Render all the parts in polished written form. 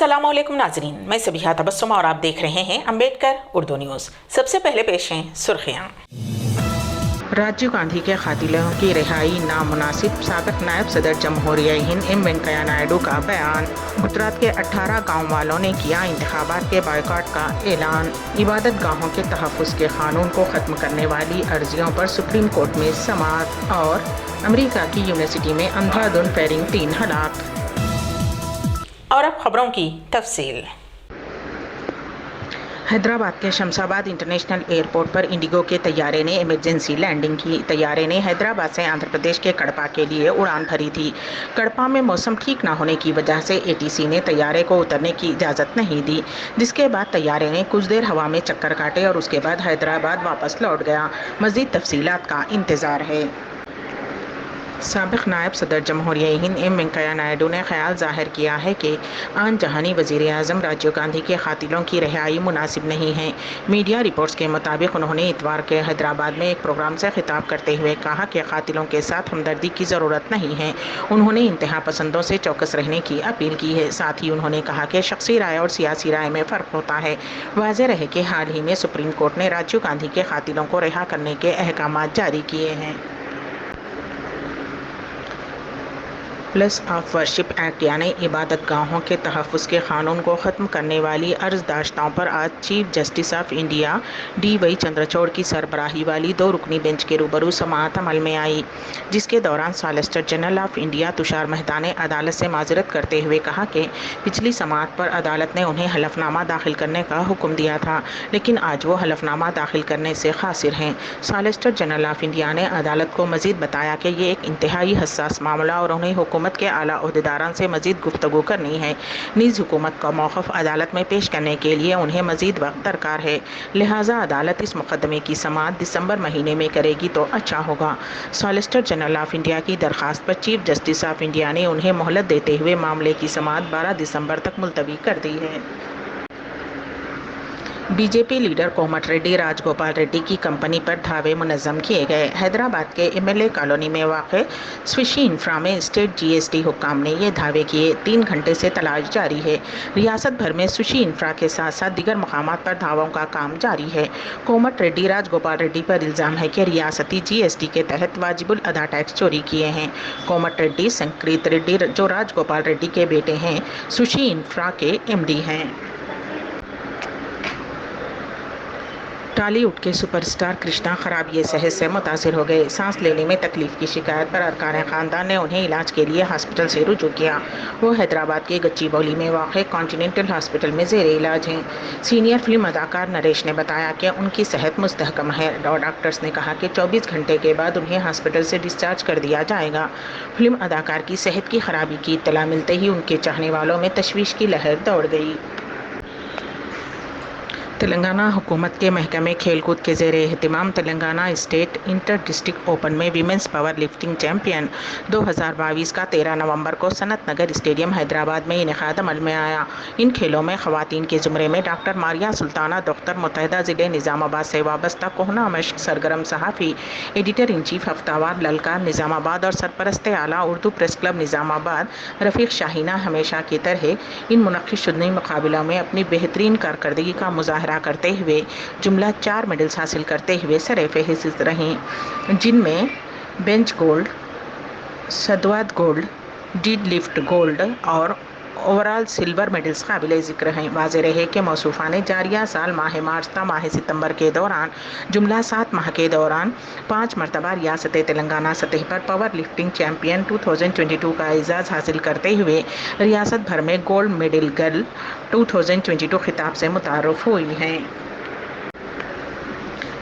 अस्सलाम वालेकुम नाजरीन, मैं सबिहा तबस्सुम और आप देख रहे हैं अम्बेडकर उर्दू न्यूज़। सबसे पहले पेश हैं सुर्खियाँ। राजीव गांधी के कातिलों की रिहाई नामुनासिब, साबिक नायब सदर जमहूरिया हिंद एम वेंकैया नायडू का बयान। गुजरात के 18 गाँव वालों ने किया इंतखाबात के बायकॉट का ऐलान। इबादत गाहों के तहफ़्फ़ुज़ के कानून को ख़त्म करने वाली अर्जियों पर सुप्रीम कोर्ट में समाअत। और अमेरिका की यूनिवर्सिटी में अंधाधुंध फायरिंग, 3 हलाक। और अब खबरों की तफसील। हैदराबाद के शमशाबाद इंटरनेशनल एयरपोर्ट पर इंडिगो के तैयारे ने इमरजेंसी लैंडिंग की। तैयारे ने हैदराबाद से आंध्र प्रदेश के कड़पा के लिए उड़ान भरी थी। कड़पा में मौसम ठीक न होने की वजह से एटीसी ने तैयारे को उतरने की इजाज़त नहीं दी, जिसके बाद तैयारे ने कुछ देर हवा में चक्कर काटे और उसके बाद हैदराबाद वापस लौट गया। मज़ीद तफसीलात का इंतज़ार है। साबिक नायब सदर जमहूरिया हिंद एम वेंकैया नायडू ने ख्याल जाहिर किया है कि आन जहानी वज़ीर आज़म राजीव गांधी के कातिलों की रिहाई मुनासिब नहीं है। मीडिया रिपोर्ट्स के मुताबिक उन्होंने इतवार के हैदराबाद में एक प्रोग्राम से खिताब करते हुए कहा कि कातिलों के साथ हमदर्दी की ज़रूरत नहीं है। उन्होंने इंतहा पसंदों से चौकस रहने की अपील की है। साथ ही उन्होंने कहा कि शख्सी राय और सियासी राय में फ़र्क होता है। वाज़ेह रहे कि हाल ही में सुप्रीम कोर्ट ने राजीव गांधी के कातिलों को रिहा करने के अहकाम जारी किए हैं। प्लेस ऑफ वर्शिप एक्ट यानी इबादत गाहों के तहफ़्फ़ुज़ के कानून को ख़त्म करने वाली अर्ज़दाश्तों पर आज chief justice of India D.Y.. Chandrachud की सरबराही वाली 2 रुकनी बेंच के रूबरू समाअत अमल में आई, जिसके दौरान solicitor general of India Tushar Mehta ने अदालत से माज़रत करते हुए कहा कि पिछली समाअत पर अदालत ने उन्हें हलफनामा दाखिल करने का हुक्म दिया था, लेकिन आज वो हलफनामा दाखिल करने से क़ासिर हैं। सॉलिसिटर जनरल ऑफ इंडिया ने अदालत को मज़ीद बताया कि ये एक इंतहाई हसास मामला और उन्हें हुकूमत के आला ओहदेदारान से मज़ीद गुफ्तगू करनी है। नीज़ हुकूमत का मौक़िफ़ अदालत में पेश करने के लिए उन्हें मज़ीद वक्त दरकार है, लिहाजा अदालत इस मुकदमे की समाअत दिसंबर महीने में करेगी तो अच्छा होगा। सॉलिसिटर जनरल ऑफ इंडिया की दरख्वास्त पर चीफ जस्टिस ऑफ इंडिया ने उन्हें मोहलत देते हुए मामले की समाअत 12 दिसंबर तक मुलतवी कर दी है। बीजेपी लीडर कोमट रेड्डी राजगोपाल रेड्डी की कंपनी पर धावे मुनज़्ज़म किए गए। हैदराबाद के एमएलए कॉलोनी में वाक़ स्विशी इंफ्रा में स्टेट जीएसटी हुक्काम ने ये धावे किए। 3 घंटे से तलाश जारी है। रियासत भर में स्विशी इंफ्रा के साथ साथ दीगर मकामात पर धावों का काम जारी है। कोमट रेड्डी राजगोपाल रेड्डी पर इल्ज़ाम है कि रियासती जीएसटी के तहत वाजिबुल अदा टैक्स चोरी किए हैं। कोमट रेड्डी संक्रित रेड्डी, जो राजगोपाल रेड्डी के बेटे हैं, स्विशी इंफ्रा के एमडी हैं। टॉलीवुड के सुपरस्टार कृष्णा खराबी सेहत से मुतासिर हो गए। सांस लेने में तकलीफ की शिकायत पर अरकान ख़ानदान ने उन्हें इलाज के लिए हॉस्पिटल से रुजू किया। वो हैदराबाद के गच्चीबौली में वाक़ कॉन्टिनेंटल हॉस्पिटल में ज़ेर इलाज हैं। सीनियर फिल्म अदाकार नरेश ने बताया कि उनकी सेहत मुस्तहकम है और डॉक्टर्स ने कहा कि 24 घंटे के बाद उन्हें हॉस्पिटल से डिस्चार्ज कर दिया जाएगा। फिल्म अदाकार की सेहत की खराबी की इत्तला मिलते ही उनके चाहने वालों में तशवीश की लहर दौड़ गई। तेलंगाना हुकूमत के महकमे खेलकूद के ज़ेर एहतिमाम Telangana state inter district open में वीमेंस पावर लिफ्टिंग चैम्पियन 2022 का 13 नवंबर को सनत नगर स्टेडियम हैदराबाद में इनेकाद अमल में आया। इन खेलों में ख़वातीन के ज़ुमरे में डॉक्टर मारिया सुल्ताना दफ्तर मुत्तहिदा ज़िले निज़ामाबाद से वाबस्ता कोहना मश्क सरगर्म सहाफ़ी, एडिटर इन चीफ हफ्तावार ललकार निज़ामाबाद और सरपरस्त आला उर्दू प्रेस क्लब निज़ामाबाद रफ़ीक शाहीना हमेशा की तरह इन मुनक़्क़िद मुकाबलों में अपनी बेहतरीन कारकर्दगी का मुज़ाहरा करते हुए जुमला 4 मेडल्स हासिल करते हुए सर-ए-फ़हरिस्त रहीं, जिनमें बेंच गोल्ड, सदवाद गोल्ड, डीड लिफ्ट गोल्ड और ओवरऑल सिल्वर मेडल्स काबिल ज़िक्र हैं। वाज़ेह रहे कि मौसूफ़ा ने जारिया साल माह मार्च ता माह सितंबर के दौरान जुमला 7 माह के दौरान 5 मरतबा रियासत तेलंगाना सतह पर पावर लिफ्टिंग चैम्पियन 2022 का एजाज़ हासिल करते हुए रियासत भर में गोल्ड मेडल गर्ल 2022 खिताब से मुतारुफ़ हुई हैं।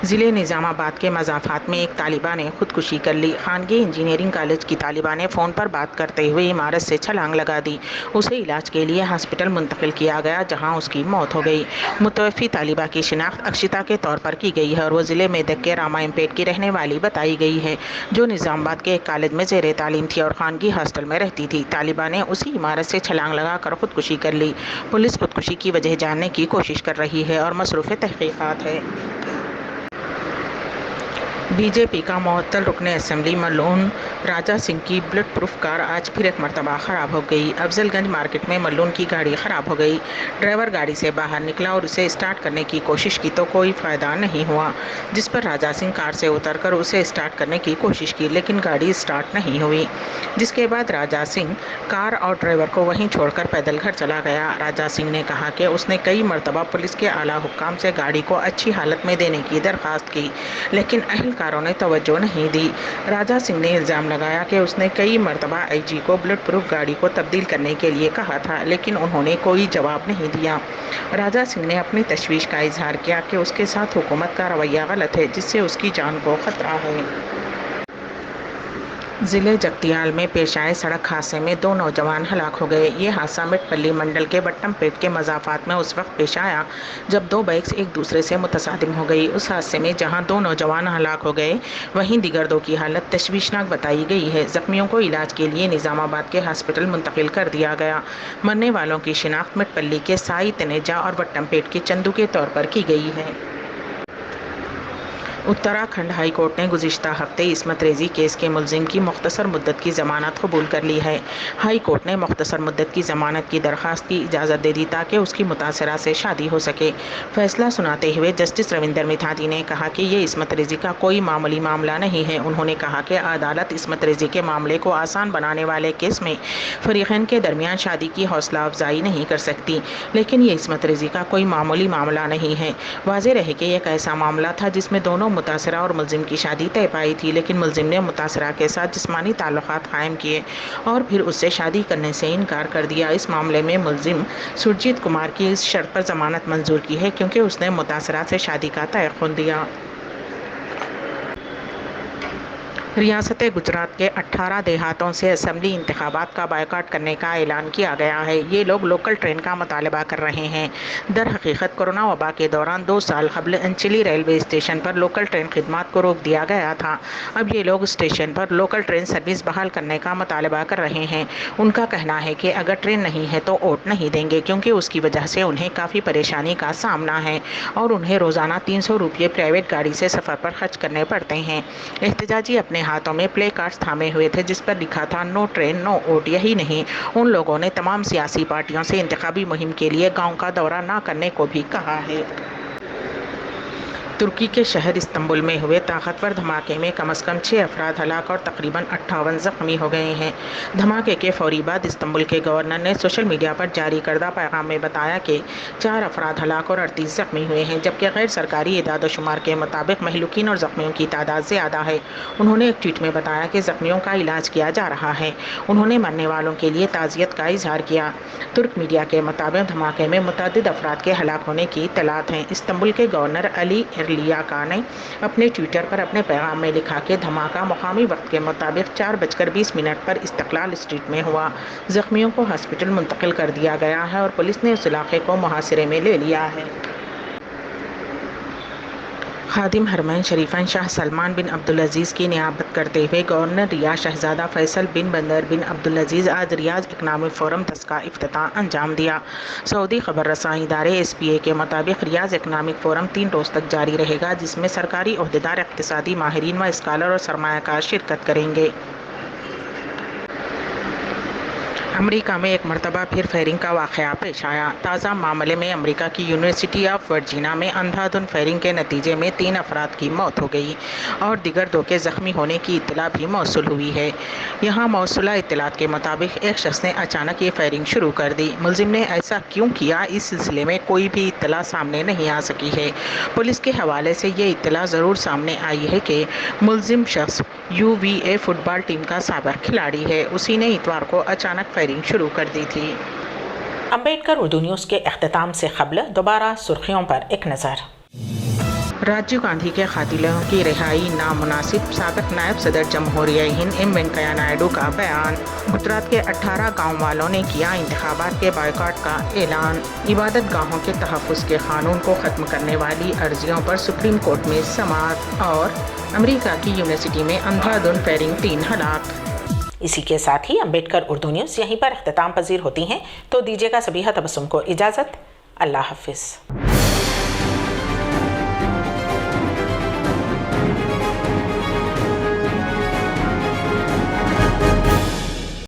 ज़िले निज़ामाबाद के मज़ाफ़ात में एक तालिबा ने ख़ुदकुशी कर ली। खानगी इंजीनियरिंग कॉलेज की तालिबा ने फ़ोन पर बात करते हुए इमारत से छलांग लगा दी। उसे इलाज के लिए हॉस्पिटल मुंतकिल किया गया, जहां उसकी मौत हो गई। मुतवफ़ी तालिबा की शिनाख्त अक्षिता के तौर पर की गई है और वो ज़िले मेदक के रामायणपेट की रहने वाली बताई गई है, जो निज़ामाबाद के एक कॉलेज में ज़ेर तालीम थी और खानगी हॉस्टल में रहती थी। तालिबा ने उसी इमारत से छलांग लगा कर ख़ुदकुशी कर ली। पुलिस ख़ुदकुशी की वजह जानने की कोशिश कर रही है और मसरूफ़ तहक़ीक़ात है। بی جے پی کا معطل رکن اسمبلی ملون راجہ سنگھ کی بلٹ پروف کار آج پھر ایک مرتبہ خراب ہو گئی۔ افضل گنج مارکیٹ میں ملون کی گاڑی خراب ہو گئی۔ ڈرائیور گاڑی سے باہر نکلا اور اسے اسٹارٹ کرنے کی کوشش کی تو کوئی فائدہ نہیں ہوا، جس پر راجہ سنگھ کار سے اتر کر اسے اسٹارٹ کرنے کی کوشش کی لیکن گاڑی اسٹارٹ نہیں ہوئی، جس کے بعد راجہ سنگھ کار اور ڈرائیور کو وہیں چھوڑ کر پیدل گھر چلا گیا۔ راجہ سنگھ نے کہا کہ اس نے کئی مرتبہ پولیس کے اعلیٰ حکام سے گاڑی کو اچھی حالت میں دینے کی درخواست کی لیکن اہلکاروں نے توجہ نہیں دی۔ راجہ سنگھ نے الزام لگایا کہ اس نے کئی مرتبہ آئی جی کو بلٹ پروف گاڑی کو تبدیل کرنے کے لیے کہا تھا لیکن انہوں نے کوئی جواب نہیں دیا۔ راجہ سنگھ نے اپنی تشویش کا اظہار کیا کہ اس کے ساتھ حکومت کا رویہ غلط ہے جس سے اس کی جان کو خطرہ ہے۔ ضلع جگتیال میں پیش آئے سڑک حادثے میں 2 نوجوان ہلاک ہو گئے۔ یہ حادثہ مٹ پلی منڈل کے بٹم پیٹ کے مضافات میں اس وقت پیش آیا جب 2 بائیکس ایک دوسرے سے متصادم ہو گئی۔ اس حادثے میں جہاں 2 نوجوان ہلاک ہو گئے وہیں دیگر 2 کی حالت تشویشناک بتائی گئی ہے۔ زخمیوں کو علاج کے لیے نظام آباد کے ہاسپٹل منتقل کر دیا گیا۔ مرنے والوں کی شناخت مٹ پلی کے سائی تنیجا اور بٹم پیٹ کے چندو کے طور پر کی گئی ہے۔ اتراکھنڈ ہائی کورٹ نے گزشتہ ہفتے عصمت ریزی کیس کے ملزم کی مختصر مدت کی ضمانت قبول کر لی ہے۔ ہائی کورٹ نے مختصر مدت کی ضمانت کی درخواست کی اجازت دے دی تاکہ اس کی متاثرہ سے شادی ہو سکے۔ فیصلہ سناتے ہوئے جسٹس روندر میتھاتی نے کہا کہ یہ عصمت ریزی کا کوئی معمولی معاملہ نہیں ہے۔ انہوں نے کہا کہ عدالت عصمت ریزی کے معاملے کو آسان بنانے والے کیس میں فریقین کے درمیان شادی کی حوصلہ افزائی نہیں کر سکتی، لیکن یہ عصمت ریزی کا کوئی معمولی معاملہ نہیں ہے۔ واضح رہے کہ یہ ایک ایسا معاملہ تھا جس میں دونوں متاثرہ اور ملزم کی شادی طے پائی تھی لیکن ملزم نے متاثرہ کے ساتھ جسمانی تعلقات قائم کیے اور پھر اس سے شادی کرنے سے انکار کر دیا۔ اس معاملے میں ملزم سرجیت کمار کی اس شرط پر ضمانت منظور کی ہے کیونکہ اس نے متاثرہ سے شادی کا تیقن دیا۔ ریاست گجرات کے 18 دیہاتوں سے اسمبلی انتخابات کا بائیکاٹ کرنے کا اعلان کیا گیا ہے۔ یہ لوگ لوکل ٹرین کا مطالبہ کر رہے ہیں۔ در حقیقت کورونا وبا کے دوران 2 سال قبل انچلی ریلوے اسٹیشن پر لوکل ٹرین خدمات کو روک دیا گیا تھا۔ اب یہ لوگ اسٹیشن پر لوکل ٹرین سروس بحال کرنے کا مطالبہ کر رہے ہیں۔ ان کا کہنا ہے کہ اگر ٹرین نہیں ہے تو ووٹ نہیں دیں گے کیونکہ اس کی وجہ سے انہیں کافی پریشانی کا سامنا ہے اور انہیں روزانہ 300 روپے پرائیویٹ گاڑی سے سفر پر خرچ کرنے پڑتے ہیں۔ احتجاجی اپنے ہاتھوں میں پلے کارڈز تھامے ہوئے تھے جس پر لکھا تھا نو ٹرین نو ووٹ۔ یہی نہیں، ان لوگوں نے تمام سیاسی پارٹیوں سے انتخابی مہم کے لیے گاؤں کا دورہ نہ کرنے کو بھی کہا ہے۔ ترکی کے شہر استنبول میں ہوئے طاقتور دھماکے میں کم از کم 6 افراد ہلاک اور تقریباً 58 زخمی ہو گئے ہیں۔ دھماکے کے فوری بعد استنبول کے گورنر نے سوشل میڈیا پر جاری کردہ پیغام میں بتایا کہ 4 افراد ہلاک اور 38 زخمی ہوئے ہیں، جبکہ غیر سرکاری اعداد و شمار کے مطابق مہلوکین اور زخمیوں کی تعداد زیادہ ہے۔ انہوں نے ایک ٹویٹ میں بتایا کہ زخمیوں کا علاج کیا جا رہا ہے۔ انہوں نے مرنے والوں کے لیے تعزیت کا اظہار کیا۔ ترک میڈیا کے مطابق دھماکے میں متعدد افراد کے ہلاک ہونے کی اطلاعات ہیں۔ استنبول کے گورنر علی ایرلیاکا نے اپنے ٹویٹر پر اپنے پیغام میں لکھا کہ دھماکہ مقامی وقت کے مطابق 4:20 پر استقلال اسٹریٹ میں ہوا۔ زخمیوں کو ہاسپٹل منتقل کر دیا گیا ہے اور پولیس نے اس علاقے کو محاصرے میں لے لیا ہے۔ خادم حرمین شریفین شاہ سلمان بن عبدالعزیز کی نیابت کرتے ہوئے گورنر ریاض شہزادہ فیصل بن بندر بن عبدالعزیز آج ریاض اکنامک فورم 10 کا افتتاح انجام دیا۔ سعودی خبر رساں ادارے SPA کے مطابق ریاض اکنامک فورم 3 روز تک جاری رہے گا جس میں سرکاری عہدیدار، اقتصادی ماہرین و اسکالر اور سرمایہ کار شرکت کریں گے۔ امریکہ میں ایک مرتبہ پھر فائرنگ کا واقعہ پیش آیا۔ تازہ معاملے میں امریکہ کی یونیورسٹی آف ورجینیا میں اندھا دھند فائرنگ کے نتیجے میں 3 افراد کی موت ہو گئی اور دیگر 2 کے زخمی ہونے کی اطلاع بھی موصول ہوئی ہے۔ یہاں موصولہ اطلاعات کے مطابق ایک شخص نے اچانک یہ فائرنگ شروع کر دی۔ ملزم نے ایسا کیوں کیا، اس سلسلے میں کوئی بھی اطلاع سامنے نہیں آ سکی ہے۔ پولیس کے حوالے سے یہ اطلاع ضرور سامنے آئی ہے کہ ملزم شخص UVA فٹ بال ٹیم کا سابق کھلاڑی ہے۔ اسی نے اتوار کو اچانک فائرنگ شروع کر دی تھی۔ امبیڈکر اردو نیوز کے اختتام سے قبل دوبارہ سرخیوں پر ایک نظر۔ راجیو گاندھی کے قاتلوں کی رہائی نامناسب، سابق نائب صدر جمہوریہ ہند ایم وینکیا نائیڈو کا بیان۔ گجرات کے 18 گاؤں والوں نے کیا انتخابات کے بائیکاٹ کا اعلان۔ عبادت گاہوں کے تحفظ کے قانون کو ختم کرنے والی عرضیوں پر سپریم کورٹ میں سماعت۔ اور امریکہ کی یونیورسٹی میں اندھا دھند فائرنگ 3 ہلاک۔ اسی کے ساتھ ہی امبیڈکر اردو نیوز یہیں پر اختتام پذیر ہوتی ہیں، تو دیجیے گا سبیحہ تبسم کو اجازت۔ اللہ حافظ۔